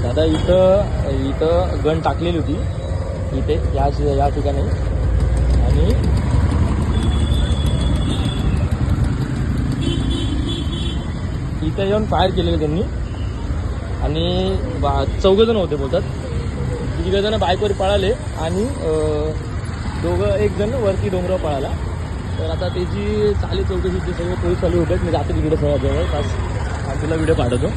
दादा इथं गण टाकलेली होती इथे या ठिकाणी आणि इथे येऊन फायर केलेले त्यांनी आणि 14 जण होते बोलतात. 3 जण बाईकवर पळाले आणि 1 जण वरती डोंगरावर पळाला. तर आता त्याची चाली चौकशी ते सगळे पोलीस चालू होते. मी जातो तिकडे सगळ्या जवळपास आणि तुला व्हिडिओ पाठवतो.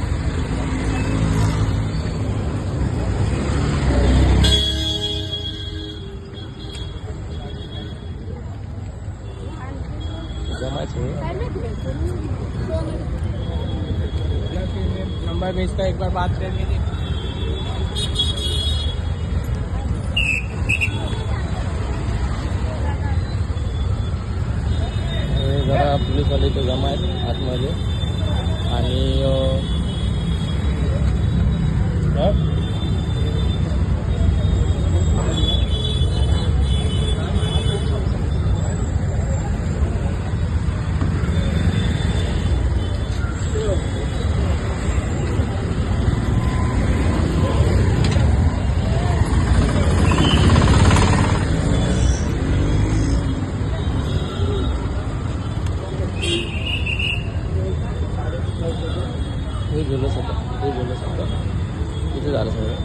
जमायचे नंबर में इसका एक बार बात कर लीजिए. जरा पोलीसवाले इथे जमा आहेत आतमध्ये आणि हे गेलं सगळं इथे झालं सगळं.